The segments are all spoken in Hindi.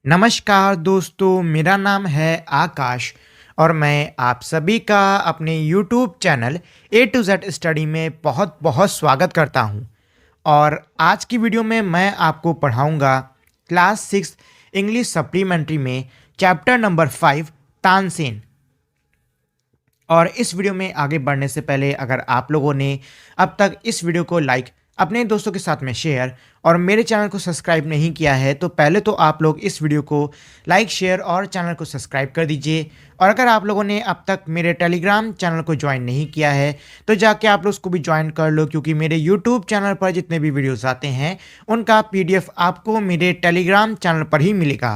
नमस्कार दोस्तों, मेरा नाम है आकाश और मैं आप सभी का अपने YouTube channel A to Z study में बहुत बहुत स्वागत करता हूं। और आज की वीडियो में मैं आपको पढ़ाऊंगा क्लास 6 इंग्लिश सप्लीमेंट्री में चैप्टर नंबर 5 तानसेन। और इस वीडियो में आगे बढ़ने से पहले अगर आप लोगों ने अब तक इस वीडियो को लाइक, अपने दोस्तों के साथ में शेयर और मेरे चैनल को सब्सक्राइब नहीं किया है तो पहले तो आप लोग इस वीडियो को लाइक, शेयर और चैनल को सब्सक्राइब कर दीजिए। और अगर आप लोगों ने अब तक मेरे टेलीग्राम चैनल को ज्वाइन नहीं किया है तो जाके आप लोग उसको भी ज्वाइन कर लो, क्योंकि मेरे यूट्यूब चैनल पर जितने भी वीडियोस आते हैं उनका पीडीएफ आपको मेरे टेलीग्राम चैनल पर ही मिलेगा।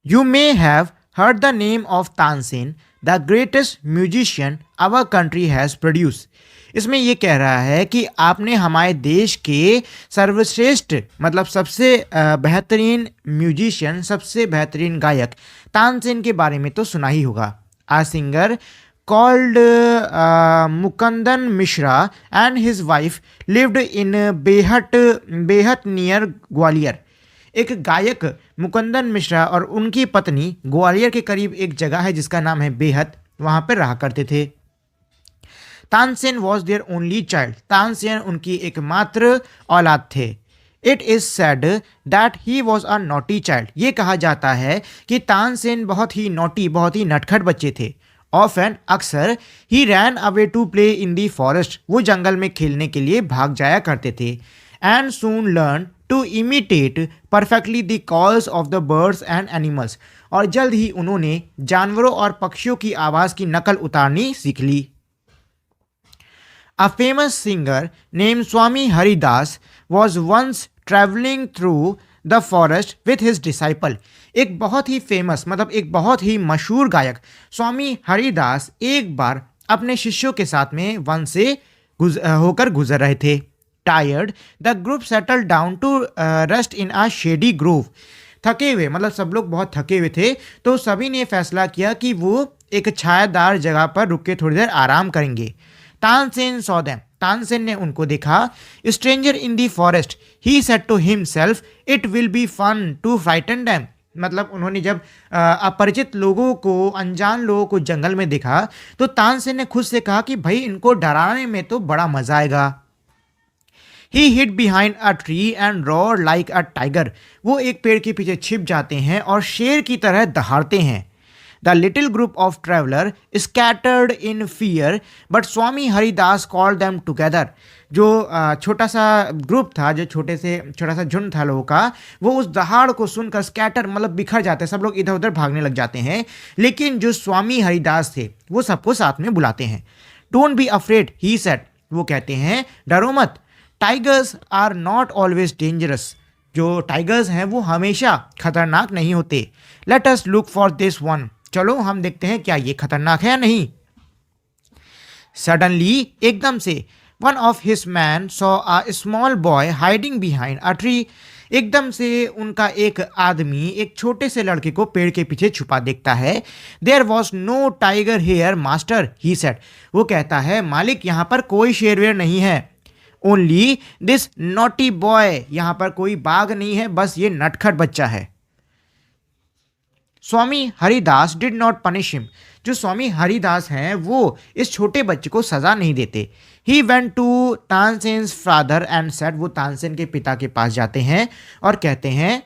You may have heard the name of Tansen, the greatest musician our country has produced. इसमें ये कह रहा है कि आपने हमारे देश के सर्वश्रेष्ठ मतलब सबसे बेहतरीन म्यूजिशियन, सबसे बेहतरीन गायक तानसेन के बारे में तो सुना ही होगा। A singer called Mukundan Mishra and his wife lived in Behat near Gwalior. एक गायक मुकुंदन मिश्रा और उनकी पत्नी ग्वालियर के करीब एक जगह है जिसका नाम है बेहद, वहां पर रहा करते थे। Tansen was their only child, Tansen उनकी एकमात्र औलाद थे। It is said that he was a naughty child, ये कहा जाता है कि तानसेन बहुत ही नॉटी, बहुत ही नटखट बच्चे थे। ऑफन अक्सर ही ran away to play in the forest, वो जंगल में खेलने के लिए भाग जाया करते थे। And soon learn to imitate perfectly the calls of the birds and animals, और जल्द ही उन्होंने जानवरों और पक्षियों की आवाज़ की नकल उतारनी सीख ली। A famous singer named Swami Haridas was once traveling through the forest with his disciple. एक बहुत ही फेमस मतलब एक बहुत ही मशहूर गायक स्वामी हरिदास एक बार अपने शिष्यों के साथ में वन से होकर गुजर रहे थे। Tired, the group settled down to rest in a shady grove. थके हुए मतलब सब लोग बहुत थके हुए थे तो सभी ने फैसला किया कि वो एक छायादार जगह पर रुक के थोड़ी देर आराम करेंगे। तानसेन saw them, तानसेन ने उनको देखा। Stranger in the forest, he said to himself, it will be fun to frighten them. मतलब उन्होंने जब अपरिचित लोगों को, अनजान लोगों को जंगल में देखा तो तानसेन ने खुद से कहा कि भाई इनको डराने में तो बड़ा मजा आएगा। He hid behind a tree and roared like a tiger. वो एक पेड़ के पीछे छिप जाते हैं और शेर की तरह दहाड़ते हैं। The little group of traveler scattered in fear, but Swami Haridas called them together. जो छोटा सा ग्रुप था, जो छोटा सा झुंड था लोगों का, वो उस दहाड़ को सुनकर स्कैटर मतलब बिखर जाते हैं, सब लोग इधर उधर भागने लग जाते हैं। लेकिन जो स्वामी हरिदास थे वो सबको साथ में बुलाते हैं। Don't be afraid, he said. वो कहते हैं डरो मत। Tigers are not always dangerous, जो टाइगर्स हैं वो हमेशा खतरनाक नहीं होते। Let us look for this one, चलो हम देखते हैं क्या ये खतरनाक है या नहीं। सडनली, एकदम से, one of his man saw a small boy hiding behind a tree. एकदम से उनका एक आदमी एक छोटे से लड़के को पेड़ के पीछे छुपा देखता है। There was no tiger here master, he said. वो कहता है मालिक यहाँ पर कोई शेरवेर नहीं है। ओनली दिस नॉटी बॉय, यहां पर कोई बाघ नहीं है, बस ये नटखट बच्चा है। Swami Haridas did not punish him, जो स्वामी हरिदास हैं वो इस छोटे बच्चे को सजा नहीं देते। He went to Tansen's father and said, वो तानसेन के पिता के पास जाते हैं और कहते हैं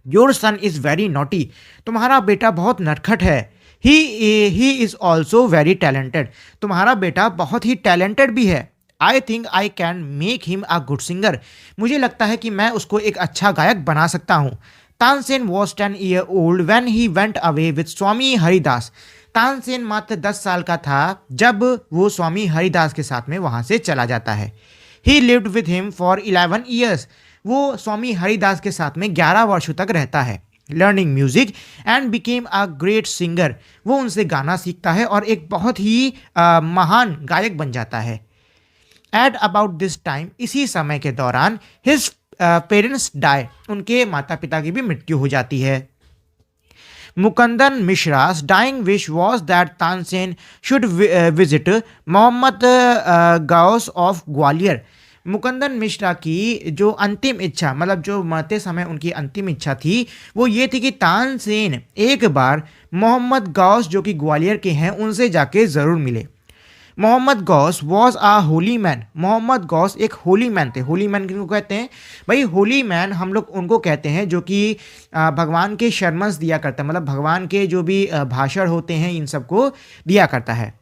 your son is very naughty, तुम्हारा बेटा बहुत नटखट है। He is also very talented, तुम्हारा बेटा बहुत ही टैलेंटेड भी है। I think I can make him a good singer, मुझे लगता है कि मैं उसको एक अच्छा गायक बना सकता हूँ। Tansen was 10 years old when he went away with स्वामी हरिदास। तानसेन मात्र 10 साल का था जब वो स्वामी हरिदास के साथ में वहाँ से चला जाता है। He lived with him for 11 years, वो स्वामी हरिदास के साथ में 11 वर्षों तक रहता है। Learning music and became a great singer, वो उनसे गाना सीखता है और एक बहुत ही महान गायक बन जाता है। एट अबाउट दिस टाइम, इसी समय के दौरान, हिज पेरेंट्स डाई, उनके माता पिता की भी मृत्यु हो जाती है। Mukundan Mishra's dying wish was that Tansen should visit Mohammad Ghaus of Gwalior. Mukundan Mishra की जो अंतिम इच्छा, मतलब जो मरते समय उनकी अंतिम इच्छा थी, वो ये थी कि तानसेन एक बार मोहम्मद गौस जो कि ग्वालियर के हैं उनसे जाके ज़रूर मिले। Mohammad Ghaus was a holy man. Mohammad Ghaus एक होली मैन थे। होली मैन किनको कहते हैं भाई? होली मैन हम लोग उनको कहते हैं जो कि भगवान के शर्मन्स दिया करता है, मतलब भगवान के जो भी भाषण होते हैं इन सबको दिया करता है।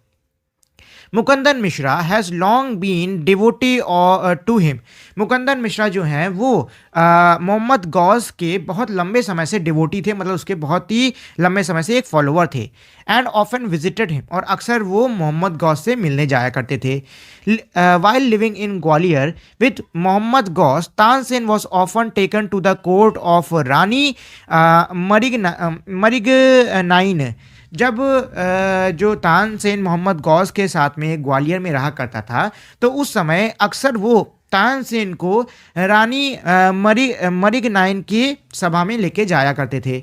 Mukundan Mishra has long been devoted to him. Mukundan Mishra जो हैं वो मोहम्मद गौस के बहुत लंबे समय से डिवोटी थे, मतलब उसके बहुत ही लंबे समय से एक फॉलोअर थे। एंड ऑफन विजिटेड हिम, और अक्सर वो मोहम्मद गौस से मिलने जाया करते थे। While living in Gwalior with Mohammad Ghaus, Tansen was often taken to the court of Rani Mrignayani. जब जो तानसेन मोहम्मद गौस के साथ में ग्वालियर में रहा करता था, तो उस समय अक्सर वो तानसेन को रानी मरिग नाइन की सभा में लेके जाया करते थे।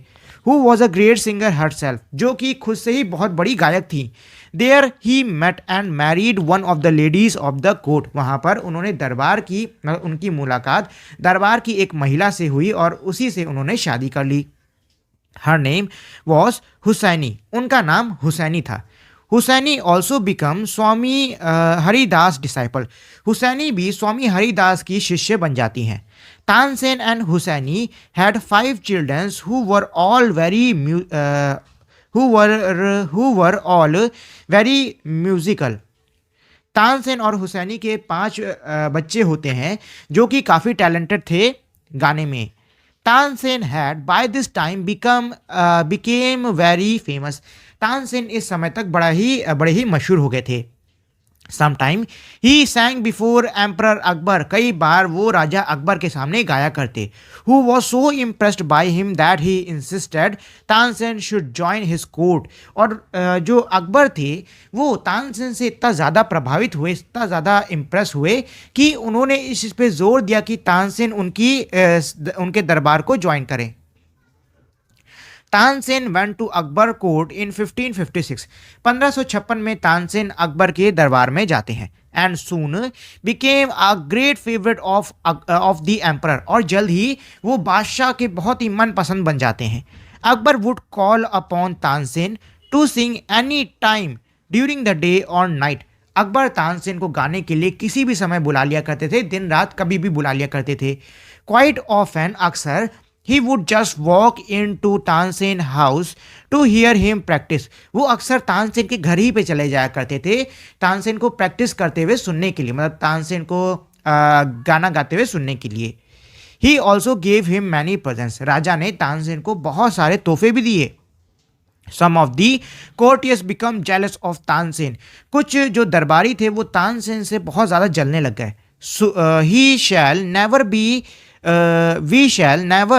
Who was a great singer herself, जो कि खुद से ही बहुत बड़ी गायक थी। There he met and married one of the ladies of the court. वहाँ पर उन्होंने दरबार की, उनकी मुलाकात दरबार की एक महिला से हुई और उसी से उन्होंने शादी कर ली। हर नेम वॉज हुसैनी, उनका नाम हुसैनी था। Husaini also become Swami Haridas disciple. Husaini भी स्वामी हरिदास की शिष्य बन जाती हैं। Tansen and Husaini had 5 childrens who were all very musical. Tansen और हुसैनी के 5 बच्चे होते हैं जो कि काफ़ी टैलेंटेड थे गाने में। Tansen had by this time became very famous. Tansen इस समय तक बड़े ही मशहूर हो गए थे। Sometime he sang before emperor Akbar, कई बार वो राजा अकबर के सामने गाया करते। Who was so impressed by him that he insisted Tansen should join his court. और जो अकबर थे वो तानसेन से इतना ज़्यादा प्रभावित हुए, इतना ज़्यादा इम्प्रेस हुए कि उन्होंने इस पे जोर दिया कि तानसेन उनके दरबार को ज्वाइन करें। Tansen went to Akbar court in 1556। 1556 में तानसेन अकबर के दरबार में जाते हैं। And soon became a great favourite of the emperor, और जल्द ही वो बादशाह के बहुत ही मनपसंद बन जाते हैं। Akbar would call upon Tansen to sing any time during the day और नाइट। अकबर तानसेन को गाने के लिए किसी भी समय बुला लिया करते थे, दिन रात कभी भी बुला लिया करते थे। क्वाइट ऑफन, अक्सर he would just walk into Tansen house to hear him practice। वो अक्सर तानसेन के घर ही पे चले जाया करते थे तानसेन को प्रैक्टिस करते हुए सुनने के लिए, मतलब तानसेन को गाना गाते हुए सुनने के लिए। He also gave him many presents. राजा ने तानसेन को बहुत सारे तोहफे भी दिए। Some of the courtiers become jealous of Tansen. कुछ जो दरबारी थे वो तानसेन से बहुत ज़्यादा जलने लग गए। We shall never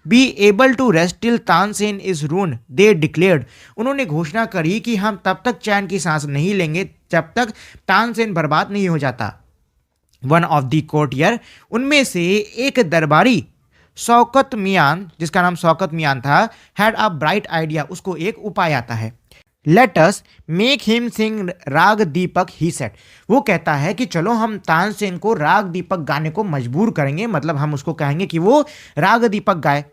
be able to rest till Tansen is ruined, they declared। उन्होंने घोषणा करी कि हम तब तक चैन की सांस नहीं लेंगे जब तक तानसेन बर्बाद नहीं हो जाता। वन ऑफ द कोर्टियर, उनमें से एक दरबारी शौकत मियान, जिसका नाम शौकत मियान था, हैड अ ब्राइट आइडिया, उसको एक उपाय आता है। लेट अस मेक हिम सिंग राग दीपक, ही सेट। वो कहता है कि चलो हम तानसेन को राग दीपक गाने को मजबूर करेंगे, मतलब हम उसको कहेंगे कि वो राग दीपक गाए।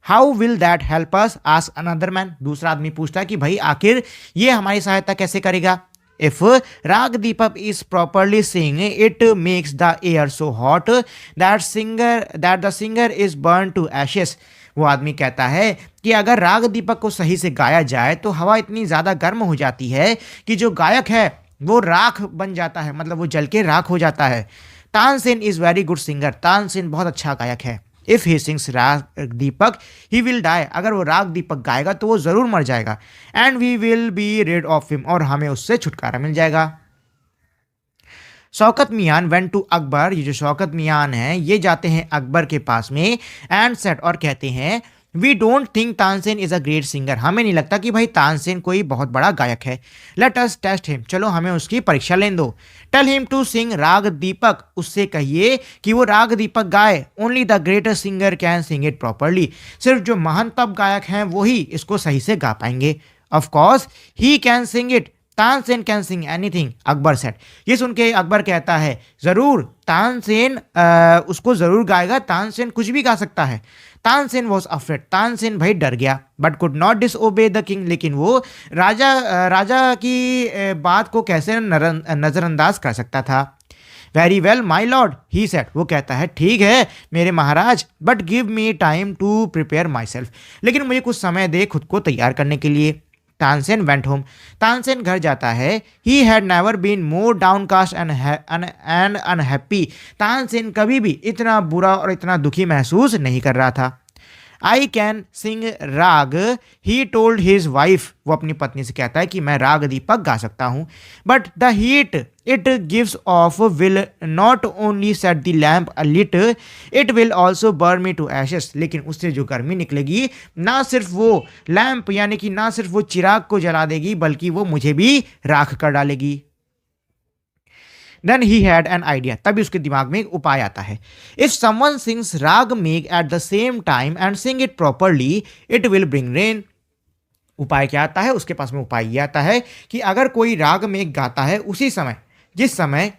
How will that help us, ask another man. दूसरा आदमी पूछता है कि भाई आखिर ये हमारी सहायता कैसे करेगा। If Raag Deepak is properly sing it makes the air so hot that the singer is burn to ashes. वो आदमी कहता है कि अगर राग दीपक को सही से गाया जाए तो हवा इतनी ज़्यादा गर्म हो जाती है कि जो गायक है वो राख बन जाता है, मतलब वो जल के राख हो जाता है। Tansen is very good singer. Tansen बहुत अच्छा गायक है। इफ़ ही सिंग्स राग दीपक ही विल डाई। अगर वो राग दीपक गाएगा तो वो ज़रूर मर जाएगा। And we will be rid of him, और हमें उससे छुटकारा मिल जाएगा। Shaukat Miyan went to Akbar. ये जो शौकत मियान है ये जाते हैं अकबर के पास में एंड सेट, और कहते हैं we don't think Tansen is a great singer. हमें नहीं लगता कि भाई तानसेन कोई बहुत बड़ा गायक है। लेट अस टेस्ट हिम, चलो हमें उसकी परीक्षा लेने दो। टेल हिम टू सिंग राग दीपक, उससे कहिए कि वो राग दीपक गाए। Only the greatest singer can sing it properly. सिर्फ जो महानतम गायक हैं वही इसको सही से गा पाएंगे। Of course he can sing it Tansen can sing anything, Akbar said. ये सुन के अकबर कहता है जरूर तानसेन उसको जरूर गाएगा, तानसेन कुछ भी गा सकता है। तानसेन वॉज अफ्रेड, तानसेन भाई डर गया, but could not disobey the king, लेकिन वो राजा की बात को कैसे नजरअंदाज कर सकता था। Very well my lord he said, वो कहता है ठीक है मेरे महाराज, but give me time to prepare myself, लेकिन मुझे कुछ समय दे खुद को तैयार करने के लिए। तानसेन वेंट होम, तानसेन घर जाता है। He had never been more downcast and unhappy, Tansen कभी भी इतना बुरा और इतना दुखी महसूस नहीं कर रहा था। आई कैन सिंग राग, ही टोल्ड हिज वाइफ, वो अपनी पत्नी से कहता है कि मैं राग दीपक गा सकता हूँ, but the heat it gives off will not only set the lamp alight, it will also burn me to ashes, लेकिन उससे जो गर्मी निकलेगी ना सिर्फ वो लैम्प यानी कि ना सिर्फ वो चिराग को जला देगी, बल्कि वो मुझे भी राख कर डालेगी। Then he had an idea, तभी उसके दिमाग में एक उपाय आता है। If someone sings raag Megh at the same time and sing it properly it will bring rain. उपाय क्या आता है, उसके पास में उपाय ये आता है कि अगर कोई राग मेघ गाता है उसी समय जिस समय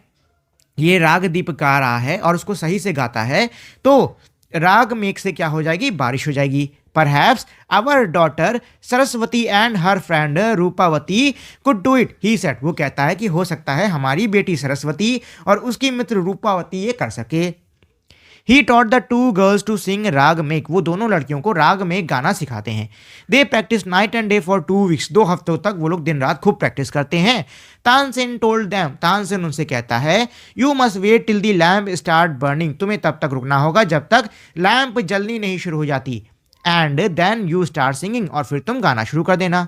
ये राग दीप गा रहा है और उसको सही से गाता है, तो राग मेघ से क्या हो जाएगी, बारिश हो जाएगी। Perhaps our daughter Saraswati and her friend Rupavati could do it, he said, वो कहता है कि हो सकता है हमारी बेटी सरस्वती और उसकी मित्र रूपावती ये कर सके। He taught the two girls to sing राग मेघ, वो दोनों लड़कियों को राग मेघ गाना सिखाते हैं। They practice night and day for 2 weeks, 2 हफ्तों तक वो लोग दिन रात खूब प्रैक्टिस करते हैं। तानसेन टोल्ड देम, तानसेन उनसे कहता है you must wait till the lamp start burning, तुम्हें तब तक रुकना होगा जब तक लैम्प जलनी नहीं शुरू हो जाती। And then you start singing, और फिर तुम गाना शुरू कर देना।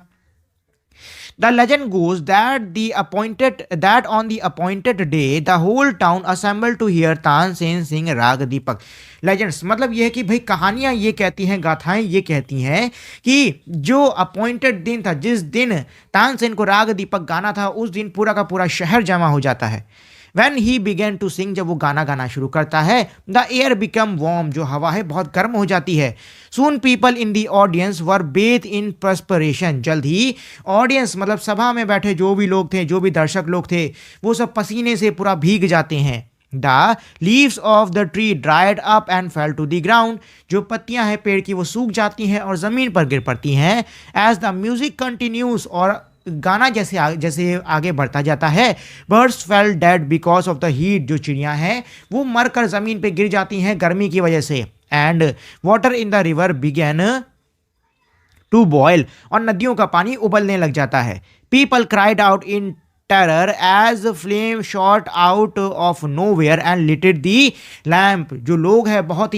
The legend goes that on the appointed day the whole town assembled to hear Tansen Singh राग दीपक। लेजेंड्स मतलब ये है कि भाई कहानियां ये कहती हैं, गाथाएं ये कहती हैं कि जो अपॉइंटेड दिन था, जिस दिन तानसेन को राग दीपक गाना था, उस दिन पूरा का पूरा शहर जमा हो जाता है। When he began to sing, जब वो गाना गाना शुरू करता है, the air become warm, जो हवा है बहुत गर्म हो जाती है। Soon people in the audience were bathed in perspiration, जल्द ही ऑडियंस मतलब सभा में बैठे जो भी लोग थे, जो भी दर्शक लोग थे, वो सब पसीने से पूरा भीग जाते हैं। The leaves of the tree dried up and fell to the ground, जो पत्तियां हैं पेड़ की वो सूख जाती हैं और जमीन पर गिर पड़ती हैं। As the music continues, और गाना जैसे आगे बढ़ता जाता है, birds fail dead because of the heat, जो चिड़ियां हैं वो मरकर जमीन पे गिर जाती हैं गर्मी की वजह से। And water in the river began to boil, और नदियों का पानी उबलने लग जाता है। People cried out in terror as flame shot out of nowhere and lited the lamp, जो लोग हैं बहुत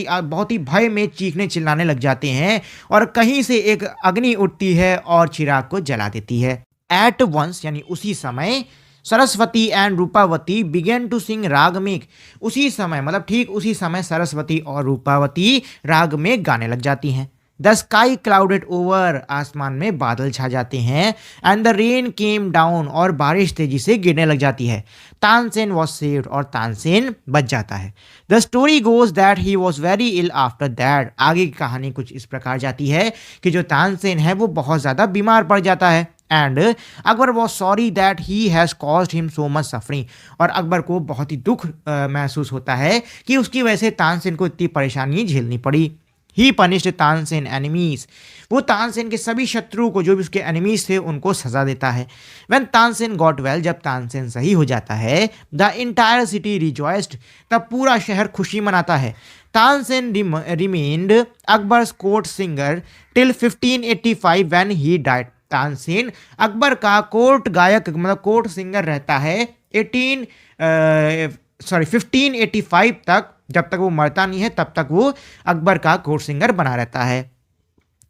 ही भय में चीखने चिल्लाने लग जाते हैं और कहीं से एक अग्नि उठती है और चिराग को जला देती है। एट वंस यानी उसी समय Saraswati and Rupavati began to sing राग मेघ, उसी समय मतलब ठीक उसी समय सरस्वती और रूपावती राग मेघ गाने लग जाती हैं। द स्काई क्लाउडेड ओवर, आसमान में बादल छा जाते हैं। And the rain came down, और बारिश तेजी से गिरने लग जाती है। तानसेन वॉज सेव्ड, और तानसेन बच जाता है। The story goes that he was very ill after that, आगे की कहानी कुछ इस प्रकार जाती है कि जो तानसेन है वो बहुत ज़्यादा बीमार पड़ जाता है। And Akbar was sorry that he has caused him so much suffering, और अकबर को बहुत ही दुख महसूस होता है कि उसकी वजह से तानसेन को इतनी परेशानी झेलनी पड़ी। ही पनिश्ड तानसेन एनिमीज, वो तानसेन के सभी शत्रुओं को जो भी उसके एनिमीज थे उनको सजा देता है। व्हेन तानसेन गॉट वेल, जब तानसेन सही हो जाता है, द इंटायर सिटी रिजॉइस्ड, तब पूरा शहर खुशी मनाता है। Tansen remained Akbar's court singer till 1585 when he died, Tansen Akbar का कोर्ट गायक मतलब कोर्ट सिंगर रहता है 1585 तक, जब तक वो मरता नहीं है तब तक वो अकबर का कोर्ट सिंगर बना रहता है।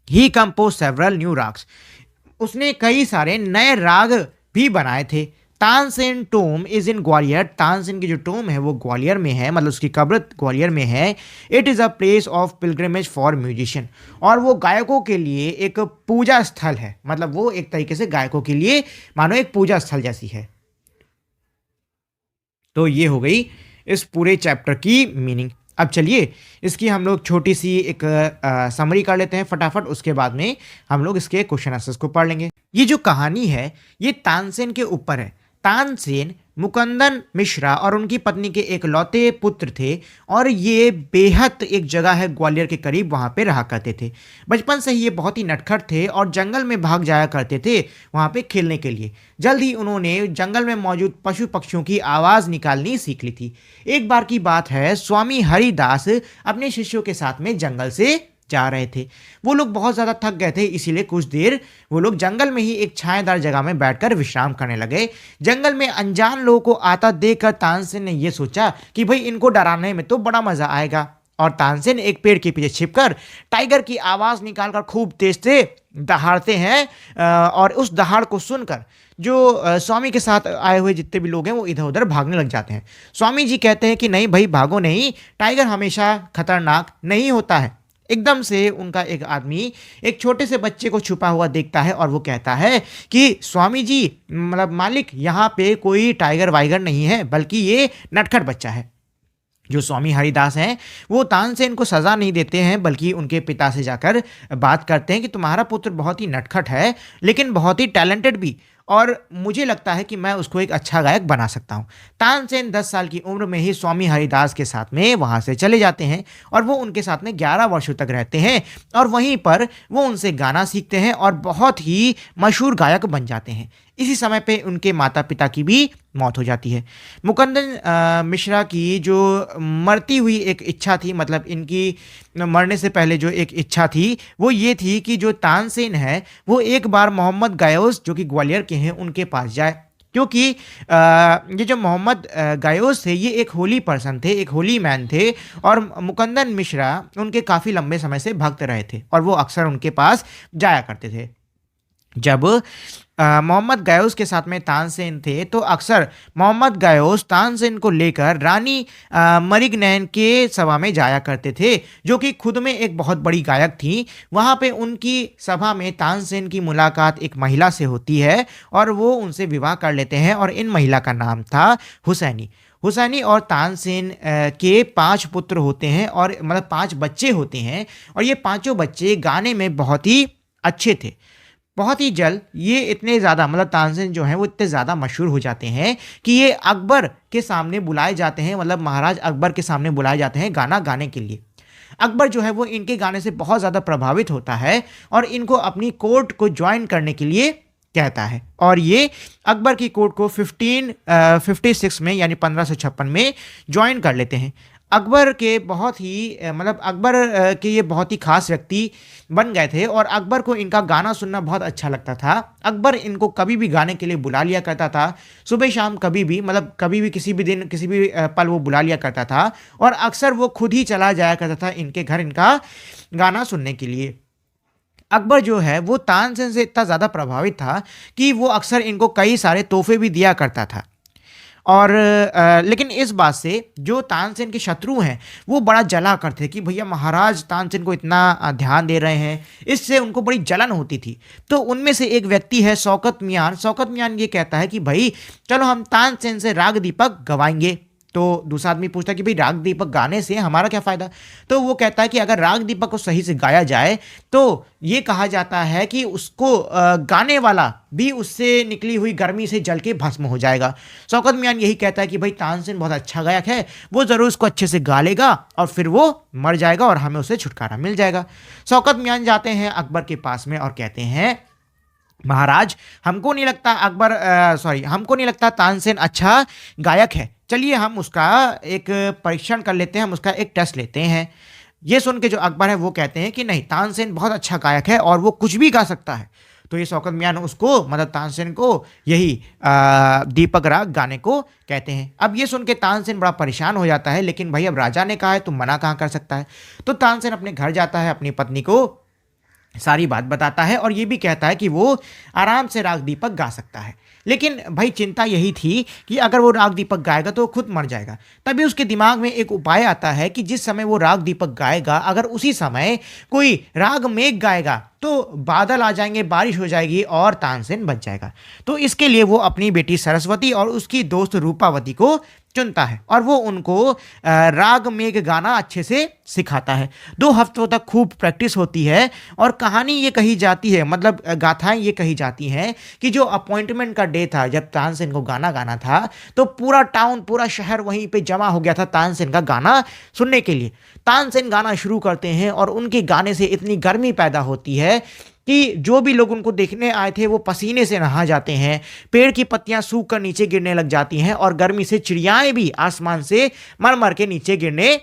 He compose several new raags, उसने कई सारे नए राग भी बनाए थे। Tansen tomb is in Gwalior, Tansen की जो टोम है वो ग्वालियर में है, मतलब उसकी कब्र ग्वालियर में है। It is a place of pilgrimage for musician, और वो गायकों के लिए एक पूजा स्थल है, मतलब वो एक तरीके से गायकों के लिए मानो एक पूजा स्थल जैसी है। तो ये हो गई इस पूरे चैप्टर की मीनिंग। अब चलिए इसकी हम लोग छोटी सी एक समरी कर लेते हैं फटाफट, उसके बाद में हम लोग इसके क्वेश्चन आंसर्स को पढ़ लेंगे। ये जो कहानी है ये तानसेन के ऊपर है। तानसेन मुकुंदन मिश्रा और उनकी पत्नी के एक लौते पुत्र थे और ये बेहद एक जगह है ग्वालियर के करीब, वहाँ पे रहा करते थे। बचपन से ही ये बहुत ही नटखट थे और जंगल में भाग जाया करते थे वहाँ पे खेलने के लिए। जल्द ही उन्होंने जंगल में मौजूद पशु पक्षियों की आवाज़ निकालनी सीख ली थी। एक बार की बात है, स्वामी हरिदास अपने शिष्यों के साथ में जंगल से जा रहे थे। वो लोग बहुत ज़्यादा थक गए थे, इसीलिए कुछ देर वो लोग जंगल में ही एक छायादार जगह में बैठकर विश्राम करने लगे। जंगल में अनजान लोगों को आता देखकर तानसेन ने ये सोचा कि भाई इनको डराने में तो बड़ा मज़ा आएगा, और तानसेन एक पेड़ के पीछे छिपकर टाइगर की आवाज़ निकालकर खूब तेज से दहाड़ते हैं और उस दहाड़ को सुनकर जो स्वामी के साथ आए हुए जितने भी लोग हैं वो इधर उधर भागने लग जाते हैं। स्वामी जी कहते हैं कि नहीं भाई भागो नहीं, टाइगर हमेशा खतरनाक नहीं होता है। एकदम से उनका एक आदमी एक छोटे से बच्चे को छुपा हुआ देखता है और वो कहता है कि स्वामी जी मतलब मालिक, यहाँ पे कोई टाइगर वाइगर नहीं है, बल्कि ये नटखट बच्चा है। जो स्वामी हरिदास हैं वो तानसेन को सज़ा नहीं देते हैं, बल्कि उनके पिता से जाकर बात करते हैं कि तुम्हारा पुत्र बहुत ही नटखट है लेकिन बहुत ही टैलेंटेड भी, और मुझे लगता है कि मैं उसको एक अच्छा गायक बना सकता हूँ। तानसेन 10 साल की उम्र में ही स्वामी हरिदास के साथ में वहाँ से चले जाते हैं और वो उनके साथ में 11 वर्षों तक रहते हैं और वहीं पर वो उनसे गाना सीखते हैं और बहुत ही मशहूर गायक बन जाते हैं। इसी समय पे उनके माता पिता की भी मौत हो जाती है। मुकुंदन मिश्रा की जो मरती हुई एक इच्छा थी, मतलब इनकी मरने से पहले जो एक इच्छा थी वो ये थी कि जो तानसेन है वो एक बार मोहम्मद गायोस जो कि ग्वालियर के हैं उनके पास जाए, क्योंकि ये जो मोहम्मद गायोस थे ये एक होली पर्सन थे, एक होली मैन थे, और मुकुंदन मिश्रा उनके काफ़ी लंबे समय से भक्त रहे थे और वो अक्सर उनके पास जाया करते थे। जब मोहम्मद गायोस के साथ में तानसेन थे तो अक्सर मोहम्मद गायोस तानसेन को लेकर रानी मरिगनैन के सभा में जाया करते थे, जो कि खुद में एक बहुत बड़ी गायक थी। वहाँ पे उनकी सभा में तानसेन की मुलाकात एक महिला से होती है और वो उनसे विवाह कर लेते हैं और इन महिला का नाम था हुसैनी। हुसैनी और तानसेन के 5 पुत्र होते हैं और मतलब 5 बच्चे होते हैं, और ये पांचों बच्चे गाने में बहुत ही अच्छे थे। बहुत ही जल्द ये इतने ज़्यादा मतलब तानसेन जो हैं वो इतने ज़्यादा मशहूर हो जाते हैं कि ये अकबर के सामने बुलाए जाते हैं, मतलब महाराज अकबर के सामने बुलाए जाते हैं गाना गाने के लिए। अकबर जो है वो इनके गाने से बहुत ज़्यादा प्रभावित होता है और इनको अपनी कोर्ट को ज्वाइन करने के लिए कहता है, और ये अकबर की कोर्ट को 1556 में यानी 1556 में ज्वाइन कर लेते हैं। अकबर के बहुत ही मतलब अकबर के ये बहुत ही खास व्यक्ति बन गए थे और अकबर को इनका गाना सुनना बहुत अच्छा लगता था। अकबर इनको कभी भी गाने के लिए बुला लिया करता था, सुबह शाम कभी भी, मतलब कभी भी किसी भी दिन किसी भी पल वो बुला लिया करता था, और अक्सर वो खुद ही चला जाया करता था इनके घर इनका गाना सुनने के लिए। अकबर जो है वो तानसेन से इतना ज़्यादा प्रभावित था कि वो अक्सर इनको कई सारे तोहफे भी दिया करता था। और लेकिन इस बात से जो तानसेन के शत्रु हैं वो बड़ा जला करते कि भैया महाराज तानसेन को इतना ध्यान दे रहे हैं, इससे उनको बड़ी जलन होती थी। तो उनमें से एक व्यक्ति है शौकत मियान। शौकत मियान ये कहता है कि भाई चलो हम तानसेन से राग दीपक गवाएंगे। तो दूसरा आदमी पूछता कि भाई राग दीपक गाने से हमारा क्या फ़ायदा। तो वो कहता है कि अगर राग दीपक को सही से गाया जाए तो ये कहा जाता है कि उसको गाने वाला भी उससे निकली हुई गर्मी से जल के भस्म हो जाएगा। शौकत मियान यही कहता है कि भाई तानसेन बहुत अच्छा गायक है, वो ज़रूर उसको अच्छे से गा लेगा और फिर वो मर जाएगा और हमें उससे छुटकारा मिल जाएगा। शौकत मियान जाते हैं अकबर के पास में और कहते हैं महाराज हमको नहीं लगता तानसेन अच्छा गायक है, चलिए हम उसका एक परीक्षण कर लेते हैं, हम उसका एक टेस्ट लेते हैं। ये सुन के जो अकबर है वो कहते हैं कि नहीं, तानसेन बहुत अच्छा गायक है और वो कुछ भी गा सकता है। तो ये शौकत मियान उसको मतलब तानसेन को यही दीपक राग गाने को कहते हैं। अब ये सुन के तानसेन बड़ा परेशान हो जाता है, लेकिन भाई अब राजा ने कहा है तो मना कहाँ कर सकता है। तो तानसेन अपने घर जाता है, अपनी पत्नी को सारी बात बताता है और ये भी कहता है कि वो आराम से राग दीपक गा सकता है। लेकिन भाई चिंता यही थी कि अगर वो राग दीपक गाएगा तो खुद मर जाएगा। तभी उसके दिमाग में एक उपाय आता है कि जिस समय वो राग दीपक गाएगा, अगर उसी समय कोई राग मेघ गाएगा तो बादल आ जाएंगे, बारिश हो जाएगी और तानसेन बच जाएगा। तो इसके लिए वो अपनी बेटी सरस्वती और उसकी दोस्त रूपावती को चुनता है और वो उनको राग मेघ गाना अच्छे से सिखाता है। 2 हफ्तों तक खूब प्रैक्टिस होती है और कहानी ये कही जाती है, मतलब गाथाएं ये कही जाती हैं कि जो अपॉइंटमेंट का डे था जब तानसेन को गाना गाना था, तो पूरा टाउन, पूरा शहर वहीं पे जमा हो गया था तानसेन का गाना सुनने के लिए। तानसेन गाना शुरू करते हैं और उनके गाने से इतनी गर्मी पैदा होती है कि जो भी लोग उनको देखने आए थे वो पसीने से नहा जाते हैं, पेड़ की पत्तियां सूख कर नीचे गिरने लग जाती हैं और गर्मी से चिड़ियाएं भी आसमान से मर मर के नीचे गिरने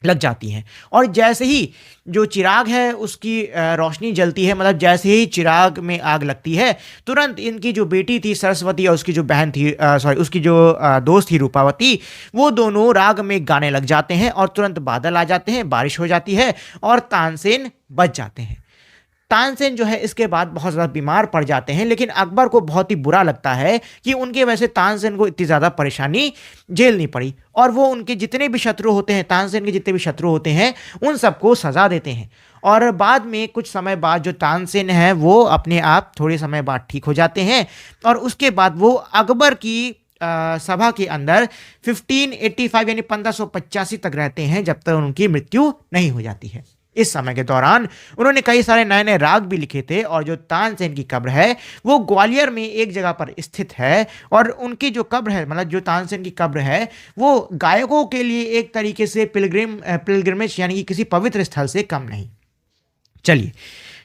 लग जाती हैं। और जैसे ही जो चिराग है उसकी रोशनी जलती है, मतलब जैसे ही चिराग में आग लगती है, तुरंत इनकी जो बेटी थी सरस्वती और उसकी जो बहन थी, सॉरी उसकी जो दोस्त थी रूपावती, वो दोनों राग में गाने लग जाते हैं और तुरंत बादल आ जाते हैं, बारिश हो जाती है और तानसेन बच जाते हैं। तानसेन जो है इसके बाद बहुत ज़्यादा बीमार पड़ जाते हैं, लेकिन अकबर को बहुत ही बुरा लगता है कि उनके वजह से तानसेन को इतनी ज़्यादा परेशानी झेलनी पड़ी और वो उनके जितने भी शत्रु होते हैं, तानसेन के जितने भी शत्रु होते हैं, उन सबको सज़ा देते हैं। और बाद में कुछ समय बाद जो तानसेन है वो अपने आप थोड़े समय बाद ठीक हो जाते हैं और उसके बाद वो अकबर की सभा के अंदर 1585 यानी 1585 तक रहते हैं, जब तक उनकी मृत्यु नहीं हो जाती है। इस समय के दौरान उन्होंने कई सारे नए नए राग भी लिखे थे और जो तानसेन की कब्र है वो ग्वालियर में एक जगह पर स्थित है और उनकी जो कब्र है, मतलब जो तानसेन की कब्र है, वो गायकों के लिए एक तरीके से पिलग्रिमेज यानी कि किसी पवित्र स्थल से कम नहीं। चलिए,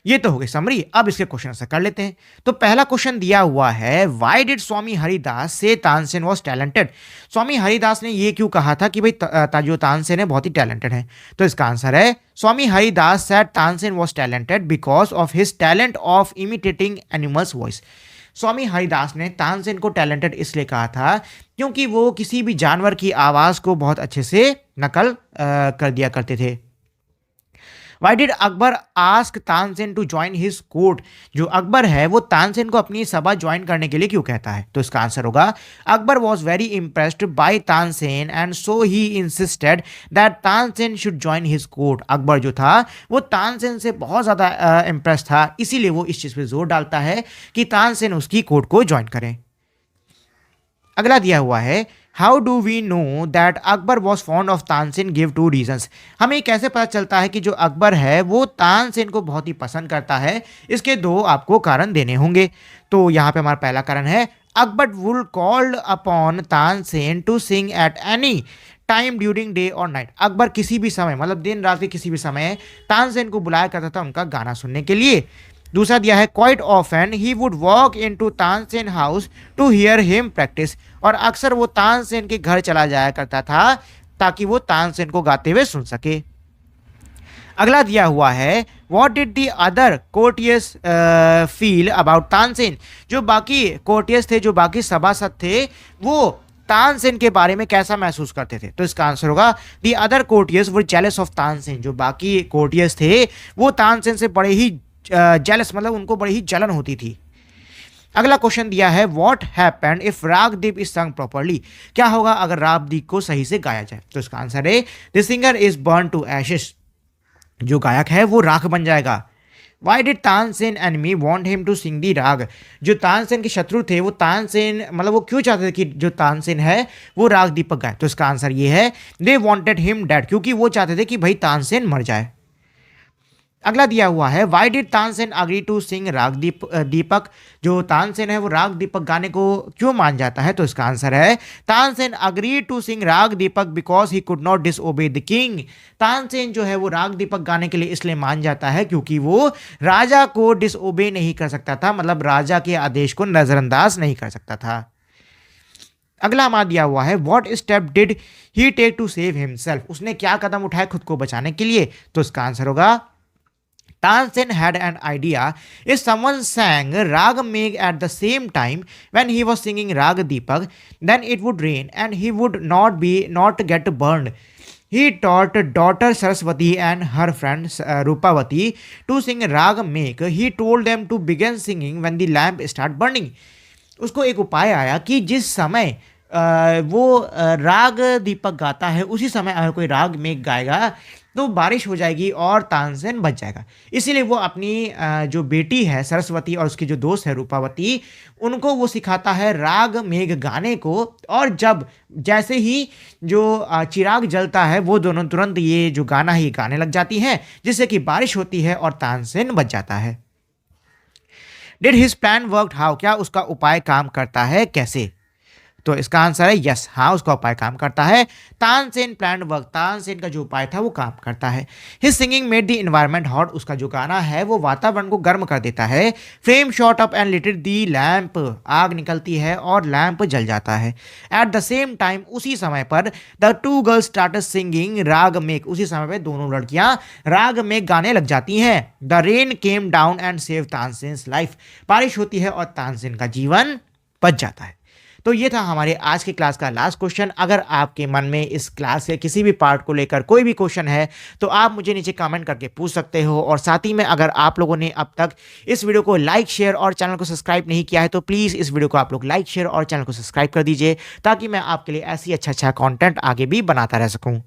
ये तो हो गई समरी। अब इसके क्वेश्चन से कर लेते हैं। तो पहला क्वेश्चन दिया हुआ है, व्हाई डिड स्वामी हरिदास से तानसेन वॉज टैलेंटेड। स्वामी हरिदास ने ये क्यों कहा था कि भाई जो तानसेन है बहुत ही टैलेंटेड है। तो इसका आंसर है, Swami Haridas said Tansen was talented because of his talent of imitating animals voice. Swami Haridas ने तानसेन को टैलेंटेड इसलिए कहा था क्योंकि वो किसी भी जानवर की आवाज़ को बहुत अच्छे से नकल कर दिया करते थे। Why did Akbar ask Tansen to join his court. जो अकबर है वो तानसेन को अपनी सभा ज्वाइन करने के लिए क्यों कहता है। तो इसका आंसर होगा, Akbar was very impressed by Tansen and so he insisted that Tansen should join his court. Akbar जो था वो तानसेन से बहुत ज़्यादा इम्प्रेस था, इसीलिए वो इस चीज़ पे जोर डालता है कि तानसेन उसकी कोर्ट को ज्वाइन करें। अगला दिया हुआ है, how do we know that Akbar was fond of Tansen, give 2 reasons. हमें कैसे पता चलता है कि जो अकबर है वो तानसेन को बहुत ही पसंद करता है। इसके 2 आपको कारण देने होंगे। तो यहाँ पे हमारा पहला कारण है, Akbar would called upon Tansen to sing at any time during day और नाइट। अकबर किसी भी समय, मतलब दिन रात के किसी भी समय तानसेन को बुलाया करता था उनका गाना सुनने के लिए। दूसरा दिया है, quite often he would walk into Tansen house to hear him practice. और अक्सर वो तानसेन के घर चला जाया करता था ताकि वो तानसेन को गाते हुए सुन सके। अगला दिया हुआ है, what did the other courteous feel about Tansen. जो बाकी कोर्टियस थे, जो बाकी सभासद थे, वो तानसेन के बारे में कैसा महसूस करते थे। तो इसका आंसर होगा, the other courteous were jealous of Tansen. जो बाकी कोर्टियस थे वो तानसेन से बड़े ही जेलस, मतलब उनको बड़ी ही जलन होती थी। अगला क्वेश्चन दिया है, what happened if Ragdeep is sung properly. क्या होगा अगर रागदीप को सही से गाया जाए। तो इसका आंसर है, the singer is burn to ashes. जो गायक है वो राख बन जाएगा। Why did Tansen enemy want him to sing the raag. जो तानसेन के शत्रु थे वो तानसेन, मतलब वो क्यों चाहते थे कि जो तानसेन है वो राग दीपक गाए। तो इसका आंसर ये है, दे वॉन्टेड हिम डेड, क्योंकि वो चाहते थे कि भाई तानसेन मर जाए। अगला दिया हुआ है, why did Tansen agree to sing राग दीपक। जो तानसेन है वो राग दीपक गाने को क्यों मान जाता है। तो इसका आंसर है, तानसेन अग्री टू सिंग राग Deepak because he could not disobey the king. Tansen जो है वो राग दीपक गाने के लिए इसलिए मान जाता है क्योंकि वो राजा को डिसओबे नहीं कर सकता था, मतलब राजा के आदेश को नजरअंदाज नहीं कर सकता था। अगला हमारा दिया हुआ है, what step did he take to save himself. उसने क्या कदम उठाए खुद को बचाने के लिए। तो इसका आंसर होगा, Tansen had an idea. If someone sang Rag Megh at the same time when he was singing Rag Deepak, then it would rain and he would not get burned. He taught daughter Saraswati and her friend Rupavati to sing Rag Megh. He told them to begin singing when the lamp start burning. उसको एक उपाय आया कि जिस समय वो राग दीपक गाता है उसी समय अगर कोई राग मेघ गाएगा तो बारिश हो जाएगी और तानसेन बच जाएगा। इसीलिए वो अपनी जो बेटी है सरस्वती और उसकी जो दोस्त है रूपावती, उनको वो सिखाता है राग मेघ गाने को। और जब जैसे ही जो चिराग जलता है वो दोनों तुरंत ये जो गाना है ये गाने लग जाती हैं, जिससे कि बारिश होती है और तानसेन बच जाता है। Did his plan work how, क्या उसका उपाय काम करता है कैसे? तो इसका आंसर है यस, हाँ उसका उपाय काम करता है। तानसेन प्लान वर्क, तानसेन का जो उपाय था वो काम करता है। His singing made the environment hot, उसका जो गाना है वो वातावरण को गर्म कर देता है। Flame shot up and lited the lamp, आग निकलती है और लैंप जल जाता है। एट द सेम टाइम, उसी समय पर the two girls started singing राग मेघ, उसी समय पे दोनों लड़कियां राग मेघ गाने लग जाती हैं। The rain came down and save Tansen's life, बारिश होती है और तानसेन का जीवन बच जाता है। तो ये था हमारे आज की क्लास का लास्ट क्वेश्चन। अगर आपके मन में इस क्लास के किसी भी पार्ट को लेकर कोई भी क्वेश्चन है तो आप मुझे नीचे कमेंट करके पूछ सकते हो। और साथ ही में अगर आप लोगों ने अब तक इस वीडियो को लाइक शेयर और चैनल को सब्सक्राइब नहीं किया है तो प्लीज़ इस वीडियो को आप लोग लाइक शेयर और चैनल को सब्सक्राइब कर दीजिए, ताकि मैं आपके लिए ऐसी अच्छा कंटेंट आगे भी बनाता रह सकूँ।